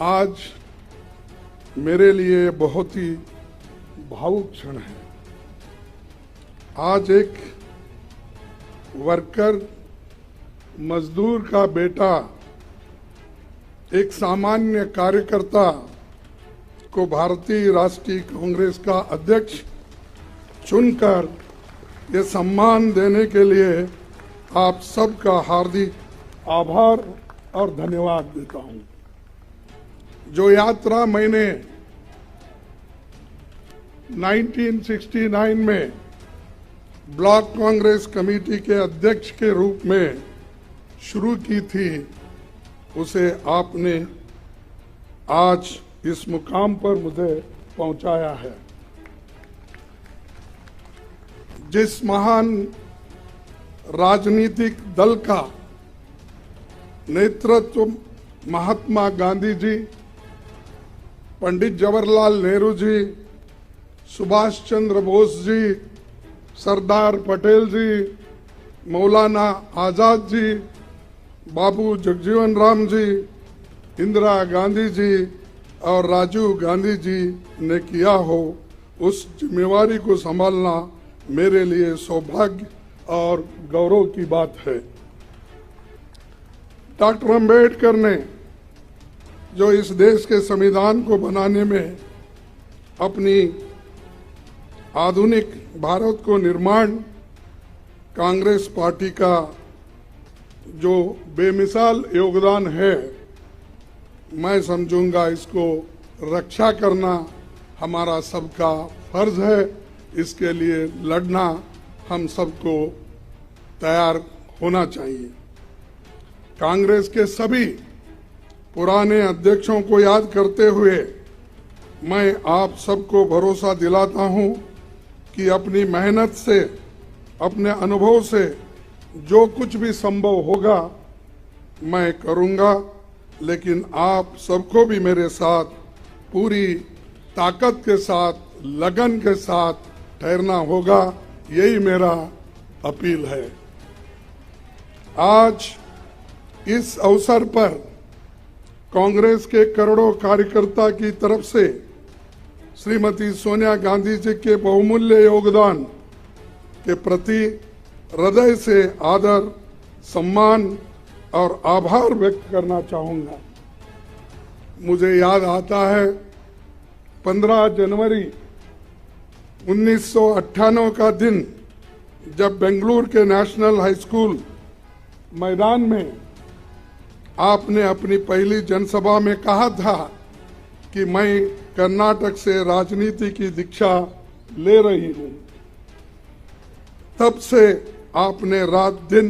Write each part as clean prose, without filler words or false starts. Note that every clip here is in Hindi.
आज मेरे लिए बहुत ही भावुक क्षण है। आज एक वर्कर, मजदूर का बेटा, एक सामान्य कार्यकर्ता को भारतीय राष्ट्रीय कांग्रेस का अध्यक्ष चुनकर ये सम्मान देने के लिए आप सबका हार्दिक आभार और धन्यवाद देता हूं। जो यात्रा मैंने 1969 में ब्लॉक कांग्रेस कमेटी के अध्यक्ष के रूप में शुरू की थी, उसे आपने आज इस मुकाम पर मुझे पहुंचाया है। जिस महान राजनीतिक दल का नेतृत्व महात्मा गांधी जी, पंडित जवाहरलाल नेहरू जी, सुभाष चंद्र बोस जी, सरदार पटेल जी, मौलाना आजाद जी, बाबू जगजीवन राम जी, इंदिरा गांधी जी और राजीव गांधी जी ने किया हो, उस जिम्मेवारी को संभालना मेरे लिए सौभाग्य और गौरव की बात है। डॉक्टर अंबेडकर ने जो इस देश के संविधान को बनाने में अपनी आधुनिक भारत को निर्माण, कांग्रेस पार्टी का जो बेमिसाल योगदान है, मैं समझूंगा इसको रक्षा करना हमारा सबका फर्ज है। इसके लिए लड़ना हम सबको तैयार होना चाहिए। कांग्रेस के सभी पुराने अध्यक्षों को याद करते हुए मैं आप सबको भरोसा दिलाता हूं कि अपनी मेहनत से, अपने अनुभव से जो कुछ भी संभव होगा मैं करूंगा, लेकिन आप सबको भी मेरे साथ पूरी ताकत के साथ, लगन के साथ ठहरना होगा। यही मेरा अपील है। आज इस अवसर पर कांग्रेस के करोड़ों कार्यकर्ता की तरफ से श्रीमती सोनिया गांधी जी के बहुमूल्य योगदान के प्रति हृदय से आदर, सम्मान और आभार व्यक्त करना चाहूंगा। मुझे याद आता है 15 जनवरी 1998 का दिन, जब बेंगलुरु के नेशनल हाई स्कूल मैदान में आपने अपनी पहली जनसभा में कहा था कि मैं कर्नाटक से राजनीति की दीक्षा ले रही हूं। तब से आपने रात दिन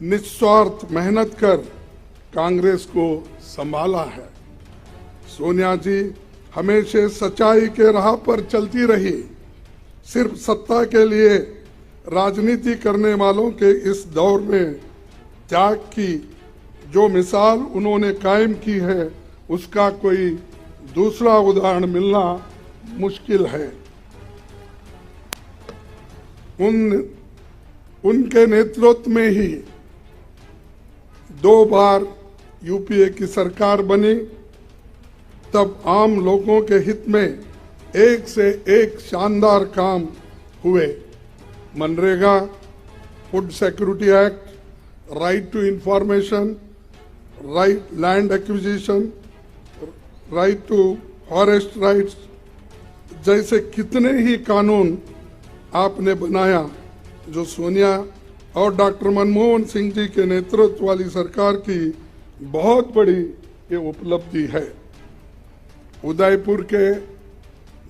निस्वार्थ मेहनत कर कांग्रेस को संभाला है। सोनिया जी हमेशा सच्चाई के राह पर चलती रही। सिर्फ सत्ता के लिए राजनीति करने वालों के इस दौर में त्याग की जो मिसाल उन्होंने कायम की है, उसका कोई दूसरा उदाहरण मिलना मुश्किल है। उनके नेतृत्व में ही 2 बार यूपीए की सरकार बनी। तब आम लोगों के हित में एक से एक शानदार काम हुए। MNREGA, food security act, right to information, right land acquisition, right to forest rights जैसे कितने ही कानून आपने बनाया, जो सोनिया और डॉक्टर मनमोहन सिंह जी के नेतृत्व वाली सरकार की बहुत बड़ी ये उपलब्धि है। उदयपुर के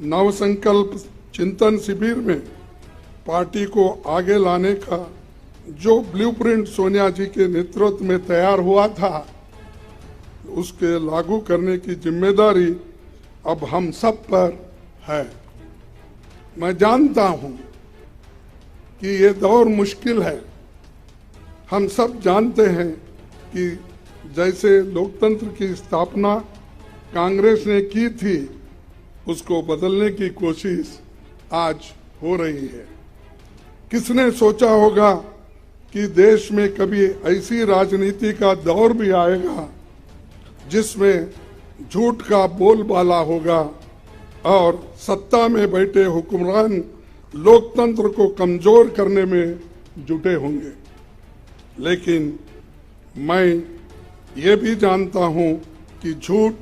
नवसंकल्प चिंतन शिविर में पार्टी को आगे लाने का जो ब्लूप्रिंट सोनिया जी के नेतृत्व में तैयार हुआ था, उसके लागू करने की जिम्मेदारी अब हम सब पर है। मैं जानता हूं कि ये दौर मुश्किल है। हम सब जानते हैं कि जैसे लोकतंत्र की स्थापना कांग्रेस ने की थी, उसको बदलने की कोशिश आज हो रही है। किसने सोचा होगा कि देश में कभी ऐसी राजनीति का दौर भी आएगा जिसमें झूठ का बोलबाला होगा और सत्ता में बैठे हुक्मरान लोकतंत्र को कमजोर करने में जुटे होंगे। लेकिन मैं ये भी जानता हूं कि झूठ,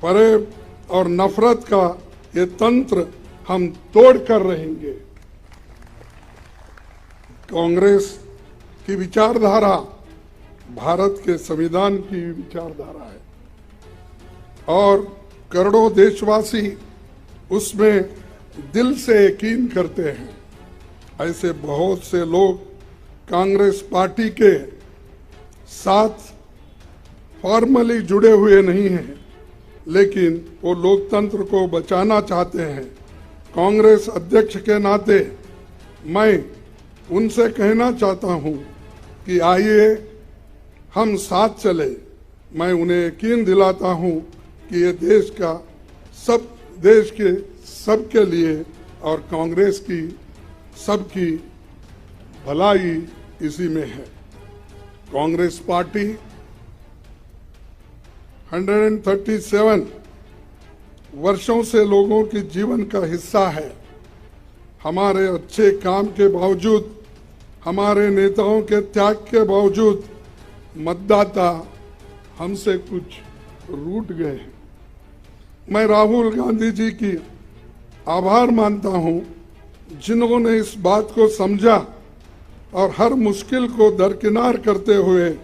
फरेब और नफरत का ये तंत्र हम तोड़ कर रहेंगे। कांग्रेस की विचारधारा भारत के संविधान की विचारधारा है और करोड़ों देशवासी उसमें दिल से यकीन करते हैं। ऐसे बहुत से लोग कांग्रेस पार्टी के साथ फॉर्मली जुड़े हुए नहीं हैं, लेकिन वो लोकतंत्र को बचाना चाहते हैं। कांग्रेस अध्यक्ष के नाते मैं उनसे कहना चाहता हूं कि आइए हम साथ चले। मैं उन्हें यकीन दिलाता हूं कि ये देश के सबके लिए और कांग्रेस की सबकी भलाई इसी में है। कांग्रेस पार्टी 137 वर्षों से लोगों के जीवन का हिस्सा है। हमारे अच्छे काम के बावजूद, हमारे नेताओं के त्याग के बावजूद मतदाता हमसे कुछ रूठ गए हैं। मैं राहुल गांधी जी की आभार मानता हूं, जिन्होंने इस बात को समझा और हर मुश्किल को दरकिनार करते हुए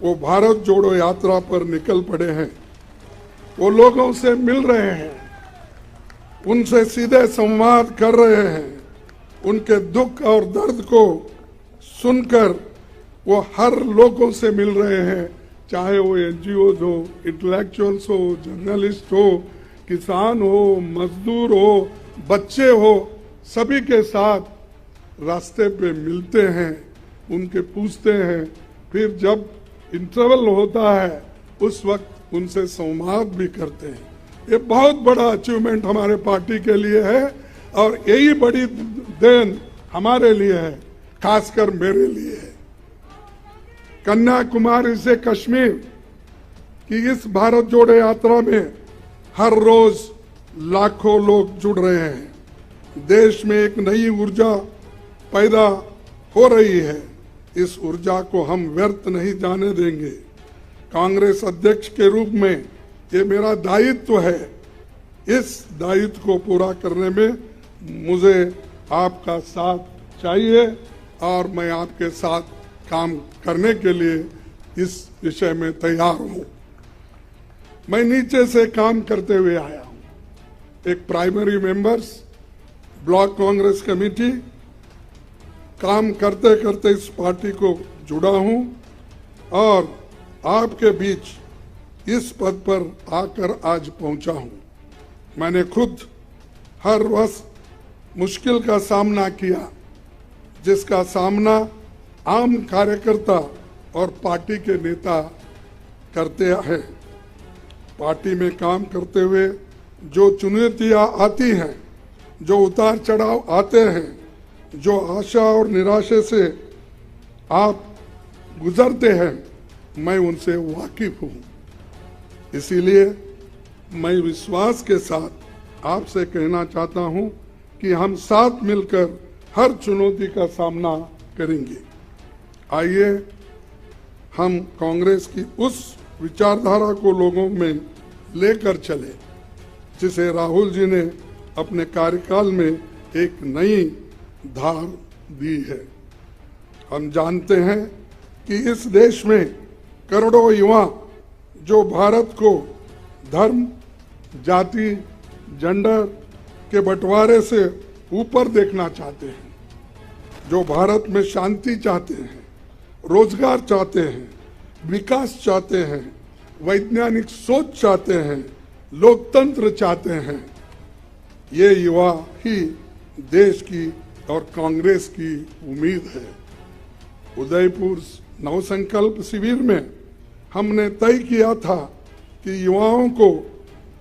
वो भारत जोड़ो यात्रा पर निकल पड़े हैं। वो लोगों से मिल रहे हैं, उनसे सीधे संवाद कर रहे हैं, उनके दुख और दर्द को सुनकर वो हर लोगों से मिल रहे हैं, चाहे वो एनजीओज हो, इंटेलेक्चुअल्स हो, जर्नलिस्ट हो, किसान हो, मजदूर हो, बच्चे हो, सभी के साथ रास्ते पे मिलते हैं, उनके पूछते हैं। फिर जब इंटरवल होता है उस वक्त उनसे संवाद भी करते हैं। ये बहुत बड़ा अचीवमेंट हमारे पार्टी के लिए है और यही बड़ी देन हमारे लिए है, खासकर मेरे लिए है। कन्याकुमारी से कश्मीर की इस भारत जोड़ो यात्रा में हर रोज लाखों लोग जुड़ रहे हैं। देश में एक नई ऊर्जा पैदा हो रही है। इस ऊर्जा को हम व्यर्थ नहीं जाने देंगे। कांग्रेस अध्यक्ष के रूप में ये मेरा दायित्व है। इस दायित्व को पूरा करने में मुझे आपका साथ चाहिए और मैं आपके साथ काम करने के लिए इस विषय में तैयार हूं। मैं नीचे से काम करते हुए आया हूं। एक primary members, block Congress committee, काम करते करते इस पार्टी को जुड़ा हूं और आपके बीच इस पद पर आकर आज पहुंचा हूं। मैंने खुद हर वक्त मुश्किल का सामना किया, जिसका सामना आम कार्यकर्ता और पार्टी के नेता करते हैं। पार्टी में काम करते हुए जो चुनौतियां आती हैं, जो उतार चढ़ाव आते हैं, जो आशा और निराशा से आप गुजरते हैं, मैं उनसे वाकिफ हूं। इसीलिए मैं विश्वास के साथ आपसे कहना चाहता हूं कि हम साथ मिलकर हर चुनौती का सामना करेंगे। आइए हम कांग्रेस की उस विचारधारा को लोगों में लेकर चले, जिसे राहुल जी ने अपने कार्यकाल में एक नई धार दी है। हम जानते हैं कि इस देश में करोड़ों युवा जो भारत को धर्म, जाति, जेंडर के बंटवारे से ऊपर देखना चाहते हैं, जो भारत में शांति चाहते हैं, रोजगार चाहते हैं, विकास चाहते हैं, वैज्ञानिक सोच चाहते हैं, लोकतंत्र चाहते हैं, ये युवा ही देश की और कांग्रेस की उम्मीद है। उदयपुर नवसंकल्प शिविर में हमने तय किया था कि युवाओं को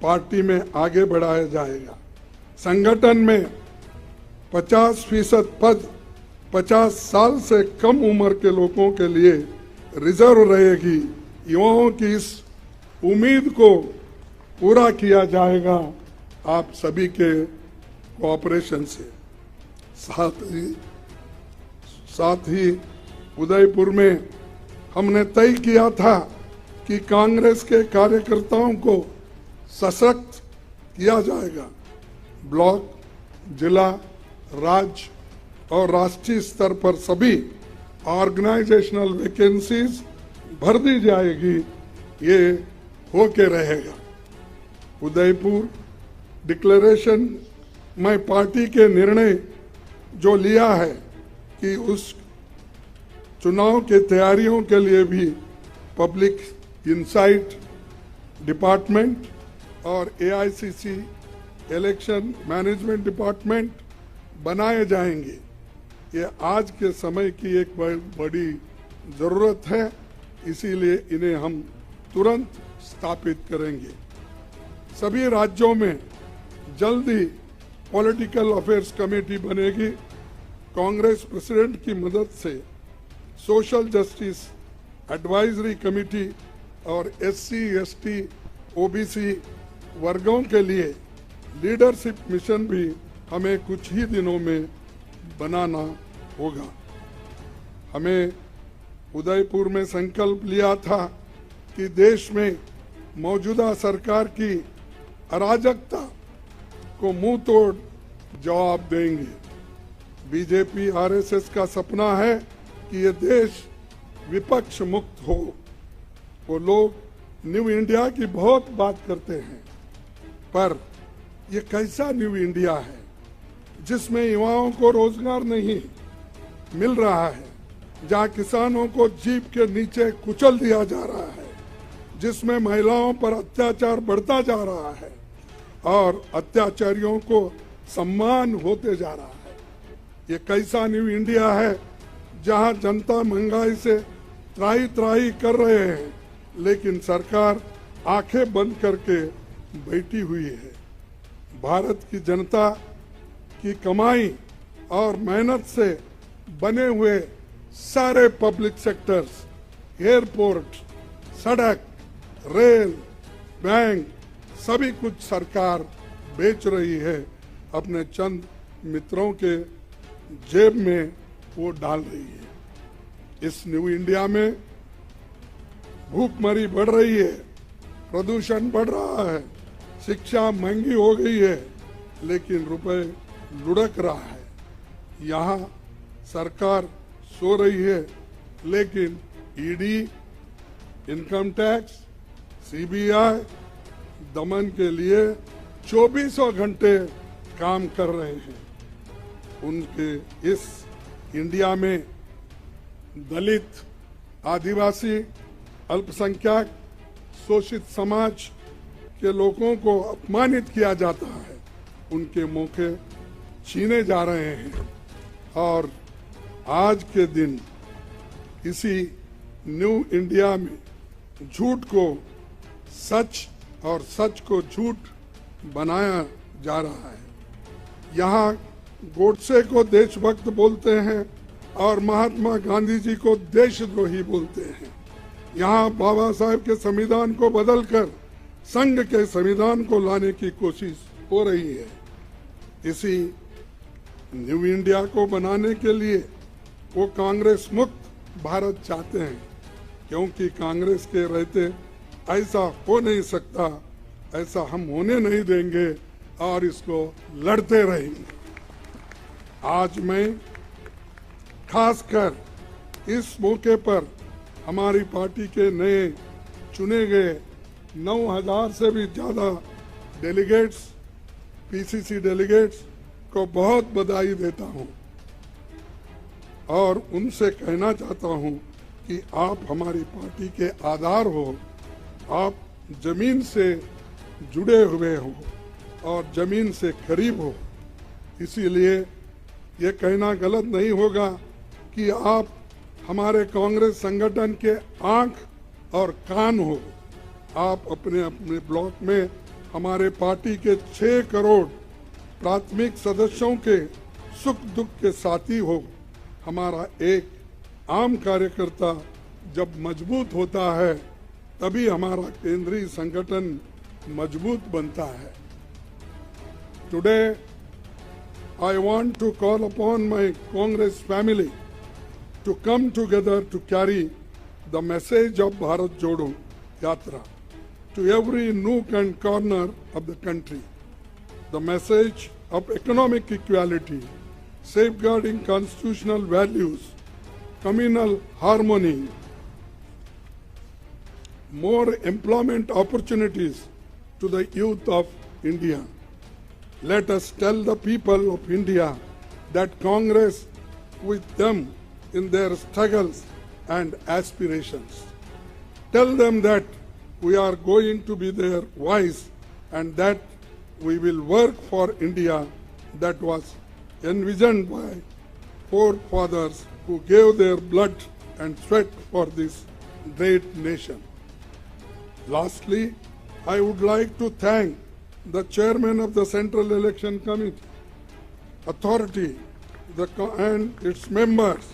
पार्टी में आगे बढ़ाया जाएगा। संगठन में 50% पद 50 साल से कम उम्र के लोगों के लिए रिजर्व रहेगी। युवाओं की इस उम्मीद को पूरा किया जाएगा आप सभी के कोऑपरेशन से। साथ ही उदयपुर में हमने तय किया था कि कांग्रेस के कार्यकर्ताओं को सशक्त किया जाएगा। ब्लॉक, जिला, राज्य और राष्ट्रीय स्तर पर सभी ऑर्गेनाइजेशनल वैकेंसीज भर दी जाएगी, ये होके रहेगा। उदयपुर डिक्लेरेशन में पार्टी के निर्णय जो लिया है कि उस चुनाव के तैयारियों के लिए भी पब्लिक इंसाइट डिपार्टमेंट और एआईसीसी इलेक्शन मैनेजमेंट डिपार्टमेंट बनाए जाएंगे। ये आज के समय की एक बड़ी जरूरत है, इसीलिए इन्हें हम तुरंत स्थापित करेंगे। सभी राज्यों में जल्द ही पॉलिटिकल अफेयर्स कमेटी बनेगी। कांग्रेस प्रेसिडेंट की मदद से सोशल जस्टिस एडवाइजरी कमेटी और एससी, एसटी, ओबीसी वर्गों के लिए लीडरशिप मिशन भी हमें कुछ ही दिनों में बनाना होगा। हमें उदयपुर में संकल्प लिया था कि देश में मौजूदा सरकार की अराजकता को मुंह तोड़ जवाब देंगे। बीजेपी आरएसएस का सपना है कि ये देश विपक्ष मुक्त हो। वो लोग न्यू इंडिया की बहुत बात करते हैं, पर ये कैसा न्यू इंडिया है जिसमें युवाओं को रोजगार नहीं मिल रहा है, जहां किसानों को जीप के नीचे कुचल दिया जा रहा है, जिसमें महिलाओं पर अत्याचार बढ़ता जा रहा है और अत्याचारियों को सम्मान होते जा रहा है। ये कैसा न्यू इंडिया है जहां जनता महंगाई से त्राही त्राही कर रहे हैं, लेकिन सरकार आंखें बंद करके बैठी हुई है। भारत की जनता की कमाई और मेहनत से बने हुए सारे पब्लिक सेक्टर्स, एयरपोर्ट, सड़क, रेल, बैंक, सभी कुछ सरकार बेच रही है, अपने चंद मित्रों के जेब में वो डाल रही है। इस न्यू इंडिया में भूखमरी बढ़ रही है, प्रदूषण बढ़ रहा है, शिक्षा महंगी हो गई है, लेकिन रुपए लुढ़क रहा है। यहाँ सरकार सो रही है, लेकिन ईडी, इनकम टैक्स, सीबीआई दमन के लिए 24 घंटे काम कर रहे हैं। उनके इस इंडिया में दलित, आदिवासी, अल्पसंख्यक, शोषित समाज के लोगों को अपमानित किया जाता है, उनके मौके छीने जा रहे हैं। और आज के दिन इसी न्यू इंडिया में झूठ को सच और सच को झूठ बनाया जा रहा है। यहाँ गोडसे को देशभक्त बोलते हैं और महात्मा गांधी जी को देशद्रोही बोलते हैं। यहाँ बाबा साहेब के संविधान को बदलकर संघ के संविधान को लाने की कोशिश हो रही है। इसी न्यू इंडिया को बनाने के लिए वो कांग्रेस मुक्त भारत चाहते हैं, क्योंकि कांग्रेस के रहते ऐसा हो नहीं सकता, ऐसा हम होने नहीं देंगे और इसको लड़ते रहेंगे। आज मैं खासकर इस मौके पर हमारी पार्टी के नए चुने गए 9,000 से भी ज़्यादा डेलीगेट्स, पीसीसी डेलीगेट्स को बहुत बधाई देता हूं और उनसे कहना चाहता हूं कि आप हमारी पार्टी के आधार हो, आप जमीन से जुड़े हुए हो और जमीन से करीब हो। इसीलिए ये कहना गलत नहीं होगा कि आप हमारे कांग्रेस संगठन के आंख और कान हो। आप अपने अपने ब्लॉक में हमारे पार्टी के 6 करोड़ प्राथमिक सदस्यों के सुख दुख के साथी हो। हमारा एक आम कार्यकर्ता जब मजबूत होता है, तभी हमारा केंद्रीय संगठन मजबूत बनता है। Today I want to call upon my Congress family to come together to carry the message of Bharat Jodo Yatra to every nook and corner of the country. The message of economic equality, safeguarding constitutional values, communal harmony, more employment opportunities to the youth of India. Let us tell the people of India that Congress with them in their struggles and aspirations. Tell them that we are going to be their voice and that we will work for India that was envisioned by forefathers who gave their blood and sweat for this great nation. Lastly, I would like to thank the chairman of the Central Election Committee, authority, and its members,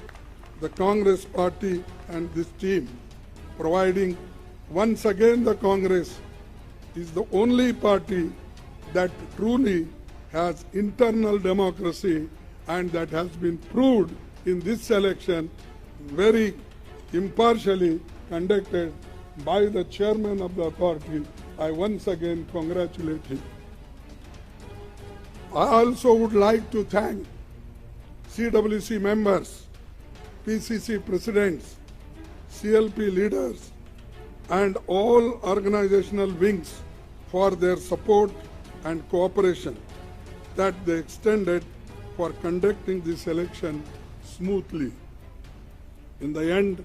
the Congress party and this team, providing once again the Congress is the only party that truly has internal democracy and that has been proved in this election very impartially conducted by the chairman of the authority. I once again congratulate him. I also would like to thank CWC members, PCC presidents, CLP leaders, and all organizational wings for their support and cooperation that they extended for conducting this election smoothly. In the end,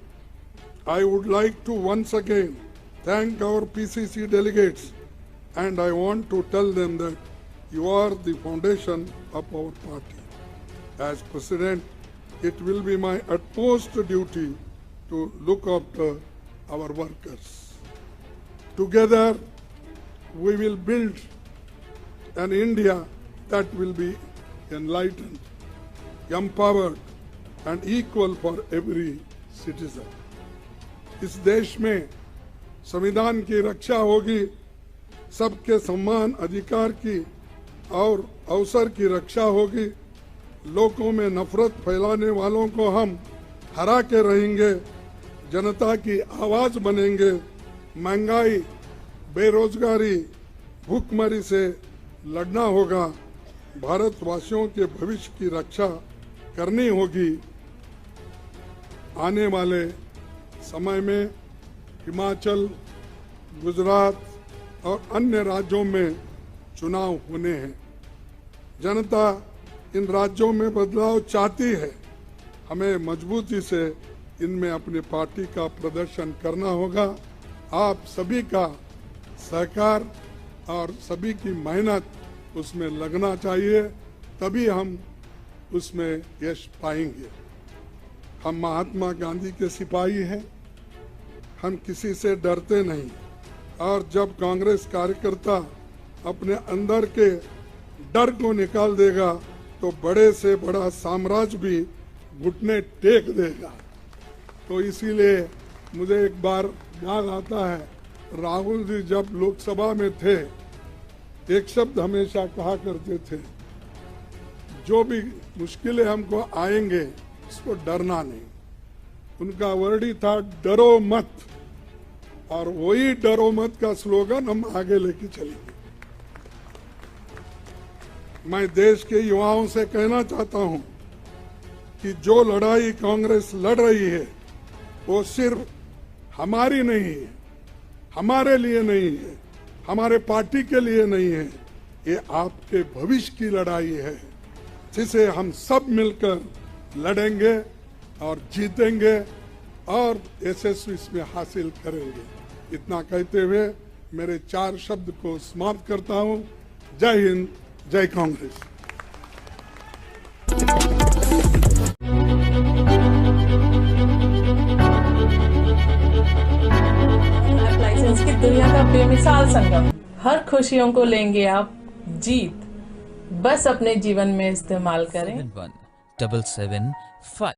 I would like to once again thank our PCC delegates, and I want to tell them that you are the foundation of our party. As President, it will be my utmost duty to look after our workers. Together, we will build an India that will be enlightened, empowered, and equal for every citizen. इस देश में संविधान की रक्षा होगी, सबके सम्मान अधिकार की और अवसर की रक्षा होगी, लोगों में नफरत फैलाने वालों को हम हरा के रहेंगे, जनता की आवाज बनेंगे, महंगाई, बेरोजगारी, भूखमरी से लड़ना होगा, भारतवासियों के भविष्य की रक्षा करनी होगी। आने वाले समय में हिमाचल, गुजरात और अन्य राज्यों में चुनाव होने हैं। जनता इन राज्यों में बदलाव चाहती है। हमें मजबूती से इनमें अपनी पार्टी का प्रदर्शन करना होगा। आप सभी का सहकार और सभी की मेहनत उसमें लगना चाहिए, तभी हम उसमें यश पाएंगे। हम महात्मा गांधी के सिपाही हैं, हम किसी से डरते नहीं, और जब कांग्रेस कार्यकर्ता अपने अंदर के डर को निकाल देगा तो बड़े से बड़ा साम्राज्य भी घुटने टेक देगा। तो इसीलिए मुझे एक बार याद आता है, राहुल जी जब लोकसभा में थे, एक शब्द हमेशा कहा करते थे, जो भी मुश्किलें हमको आएंगे उसको डरना नहीं। उनका वर्ड ही था डरो मत, और वही डरो मत का स्लोगन हम आगे लेके चलेंगे। मैं देश के युवाओं से कहना चाहता हूं कि जो लड़ाई कांग्रेस लड़ रही है वो सिर्फ हमारी नहीं है, हमारे लिए नहीं है, हमारे पार्टी के लिए नहीं है, ये आपके भविष्य की लड़ाई है, जिसे हम सब मिलकर लड़ेंगे और जीतेंगे और यशस्वी इसमें हासिल करेंगे। इतना कहते हुए मेरे 4 शब्द को समाप्त करता हूं। जय हिंद, जय कांग्रेस। लाइसेंस की दुनिया का बेमिसाल संगम, हर खुशियों को लेंगे आप जीत, बस अपने जीवन में इस्तेमाल करें। 71775